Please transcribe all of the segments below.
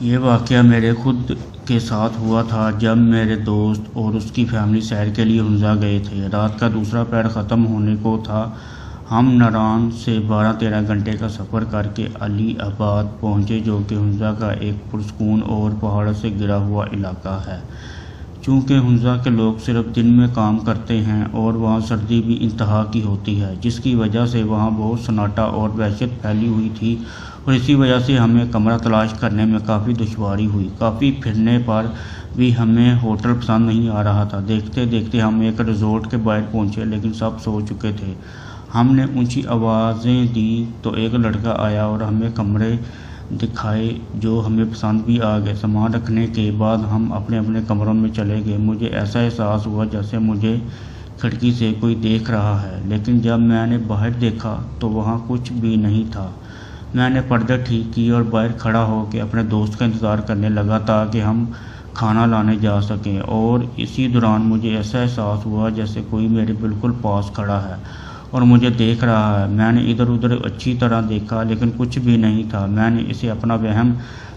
یہ واقعہ میرے خود کے ساتھ ہوا تھا جب میرے دوست اور اس کی فیملی سیر کے لیے ہنزا گئے تھے۔ رات کا دوسرا پہر ختم ہونے کو تھا۔ ہم ناران سے 12-13 گھنٹے کا سفر کر کے علی آباد پہنچے، جو کہ ہنزا کا ایک پرسکون اور پہاڑوں سے گھرا ہوا علاقہ ہے۔ چونکہ ہنزا کے لوگ صرف دن میں کام کرتے ہیں اور وہاں سردی بھی انتہا کی ہوتی ہے، جس کی وجہ سے وہاں بہت سناٹا اور وحشت پھیلی ہوئی تھی، اور اسی وجہ سے ہمیں کمرہ تلاش کرنے میں کافی دشواری ہوئی۔ کافی پھرنے پر بھی ہمیں ہوٹل پسند نہیں آ رہا تھا۔ دیکھتے دیکھتے ہم ایک ریزورٹ کے باہر پہنچے، لیکن سب سو چکے تھے۔ ہم نے اونچی آوازیں دی تو ایک لڑکا آیا اور ہمیں کمرے دکھائے جو ہمیں پسند بھی آ گئے۔ سامان رکھنے کے بعد ہم اپنے اپنے کمروں میں چلے گئے۔ مجھے ایسا احساس ہوا جیسے مجھے کھڑکی سے کوئی دیکھ رہا ہے، لیکن جب میں نے باہر دیکھا تو وہاں کچھ بھی نہیں تھا۔ میں نے پردے ٹھیک کیے اور باہر کھڑا ہو کے اپنے دوست کا انتظار کرنے لگا تاکہ ہم کھانا لانے جا سکیں، اور اسی دوران مجھے ایسا احساس ہوا جیسے کوئی میرے بالکل پاس کھڑا ہے اور مجھے دیکھ رہا ہے۔ میں نے ادھر ادھر اچھی طرح دیکھا لیکن کچھ بھی نہیں تھا۔ میں نے اسے اپنا وہم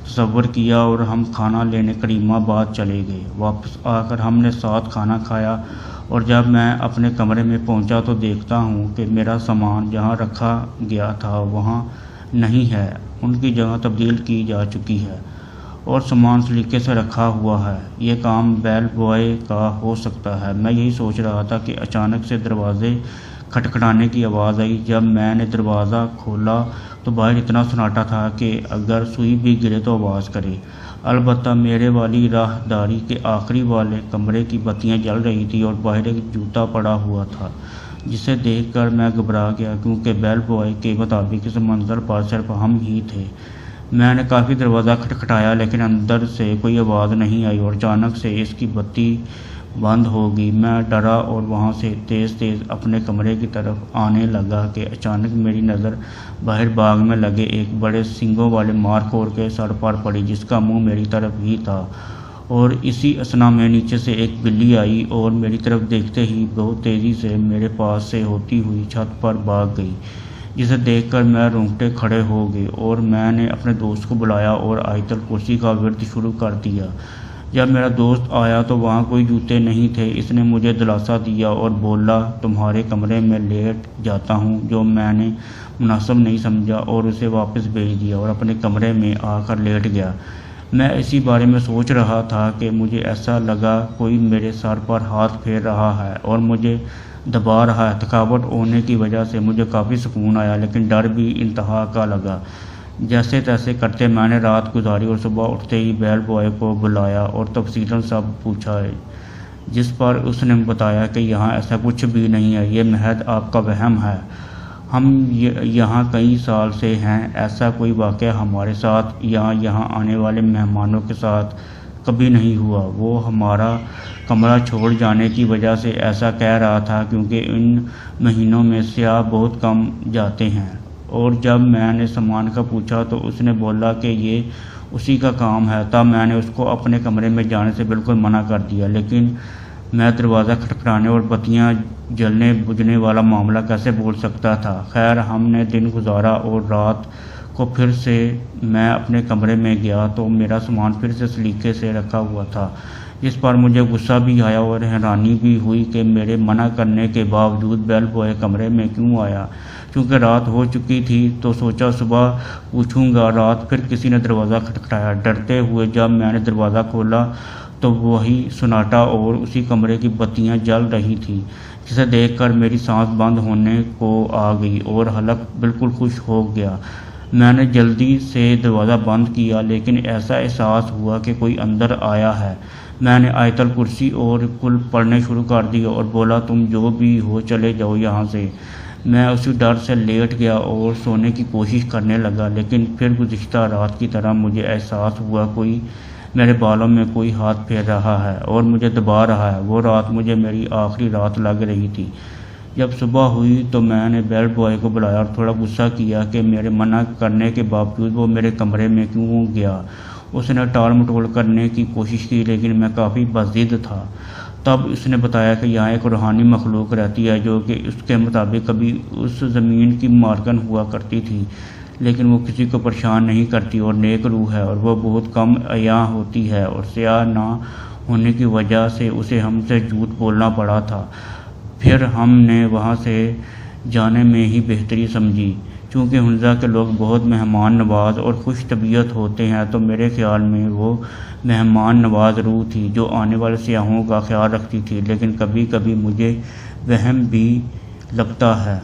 تصور کیا اور ہم کھانا لینے کریم آباد چلے گئے۔ واپس آ کر ہم نے ساتھ کھانا کھایا، اور جب میں اپنے کمرے میں پہنچا تو دیکھتا ہوں کہ میرا سامان جہاں رکھا گیا تھا وہاں نہیں ہے، ان کی جگہ تبدیل کی جا چکی ہے اور سامان سلیقے سے رکھا ہوا ہے۔ یہ کام بیل بوائے کا ہو سکتا ہے۔ میں یہی سوچ رہا تھا کہ اچانک سے دروازے کھٹکھٹانے کی آواز آئی۔ جب میں نے دروازہ کھولا تو باہر اتنا سناٹا تھا کہ اگر سوئی بھی گرے تو آواز کرے۔ البتہ میرے والی راہداری کے آخری والے کمرے کی بتیاں جل رہی تھیں اور باہر ایک جوتا پڑا ہوا تھا، جسے دیکھ کر میں گھبرا گیا، کیونکہ بیل بوائے کے مطابق اس منظر پر صرف ہم ہی تھے۔ میں نے کافی دروازہ کھٹکھٹایا لیکن اندر سے کوئی آواز نہیں آئی، اور اچانک سے اس کی بتی بند ہو گئی۔ میں ڈرا اور وہاں سے تیز تیز اپنے کمرے کی طرف آنے لگا کہ اچانک میری نظر باہر باغ میں لگے ایک بڑے سینگوں والے مارخور کے سر پر پڑی، جس کا منہ میری طرف ہی تھا، اور اسی اثنا میں نیچے سے ایک بلی آئی اور میری طرف دیکھتے ہی بہت تیزی سے میرے پاس سے ہوتی ہوئی چھت پر بھاگ گئی، جسے دیکھ کر میں رونگٹے کھڑے ہو گئے، اور میں نے اپنے دوست کو بلایا اور آیت الکرسی کا ورد شروع کر دیا۔ جب میرا دوست آیا تو وہاں کوئی جوتے نہیں تھے۔ اس نے مجھے دلاسا دیا اور بولا، تمہارے کمرے میں لیٹ جاتا ہوں، جو میں نے مناسب نہیں سمجھا اور اسے واپس بھیج دیا اور اپنے کمرے میں آ کر لیٹ گیا۔ میں اسی بارے میں سوچ رہا تھا کہ مجھے ایسا لگا کوئی میرے سر پر ہاتھ پھیر رہا ہے اور مجھے دبا رہا ہے۔ تھکاوٹ ہونے کی وجہ سے مجھے کافی سکون آیا، لیکن ڈر بھی انتہا کا لگا۔ جیسے تیسے کرتے میں نے رات گزاری اور صبح اٹھتے ہی بیل بوائے کو بلایا اور تفصیلاً سب پوچھا، جس پر اس نے بتایا کہ یہاں ایسا کچھ بھی نہیں ہے، یہ محض آپ کا وہم ہے۔ ہم یہاں کئی سال سے ہیں، ایسا کوئی واقعہ ہمارے ساتھ یا یہاں آنے والے مہمانوں کے ساتھ کبھی نہیں ہوا۔ وہ ہمارا کمرہ چھوڑ جانے کی وجہ سے ایسا کہہ رہا تھا کیونکہ ان مہینوں میں سیاح بہت کم جاتے ہیں، اور جب میں نے سامان کا پوچھا تو اس نے بولا کہ یہ اسی کا کام ہے۔ تب میں نے اس کو اپنے کمرے میں جانے سے بالکل منع کر دیا، لیکن میں دروازہ کھٹکھٹانے اور بتیاں جلنے بجھنے والا معاملہ کیسے بھول سکتا تھا۔ خیر، ہم نے دن گزارا اور رات کو پھر سے میں اپنے کمرے میں گیا تو میرا سامان پھر سے سلیقے سے رکھا ہوا تھا، جس پر مجھے غصہ بھی آیا اور حیرانی بھی ہوئی کہ میرے منع کرنے کے باوجود بیل بوائے کمرے میں کیوں آیا۔ چونکہ رات ہو چکی تھی تو سوچا صبح پوچھوں گا۔ رات پھر کسی نے دروازہ کھٹکھٹایا۔ ڈرتے ہوئے جب میں نے دروازہ کھولا تو وہی سناٹا اور اسی کمرے کی بتیاں جل رہی تھیں، جسے دیکھ کر میری سانس بند ہونے کو آ گئی اور حلق بالکل خشک ہو گیا۔ میں نے جلدی سے دروازہ بند کیا، لیکن ایسا احساس ہوا کہ کوئی اندر آیا ہے۔ میں نے آیت الکرسی اور کل پڑھنے شروع کر دی اور بولا، تم جو بھی ہو چلے جاؤ یہاں سے۔ میں اسی ڈر سے لیٹ گیا اور سونے کی کوشش کرنے لگا، لیکن پھر گزشتہ رات کی طرح مجھے احساس ہوا کوئی میرے بالوں میں کوئی ہاتھ پھیر رہا ہے اور مجھے دبا رہا ہے۔ وہ رات مجھے میری آخری رات لگ رہی تھی۔ جب صبح ہوئی تو میں نے بیل بوائے کو بلایا اور تھوڑا غصہ کیا کہ میرے منع کرنے کے باوجود وہ میرے کمرے میں کیوں گیا۔ اس نے ٹال مٹول کرنے کی کوشش کی، لیکن میں کافی بضد تھا۔ تب اس نے بتایا کہ یہاں ایک روحانی مخلوق رہتی ہے جو کہ اس کے مطابق کبھی اس زمین کی مالکن ہوا کرتی تھی، لیکن وہ کسی کو پریشان نہیں کرتی اور نیک روح ہے، اور وہ بہت کم عیاں ہوتی ہے، اور سیاہ نہ ہونے کی وجہ سے اسے ہم سے جھوٹ بولنا پڑا تھا۔ پھر ہم نے وہاں سے جانے میں ہی بہتری سمجھی۔ چونکہ حنزہ کے لوگ بہت مہمان نواز اور خوش طبیعت ہوتے ہیں، تو میرے خیال میں وہ مہمان نواز روح تھی جو آنے والے سیاحوں کا خیال رکھتی تھی، لیکن کبھی کبھی مجھے وہم بھی لگتا ہے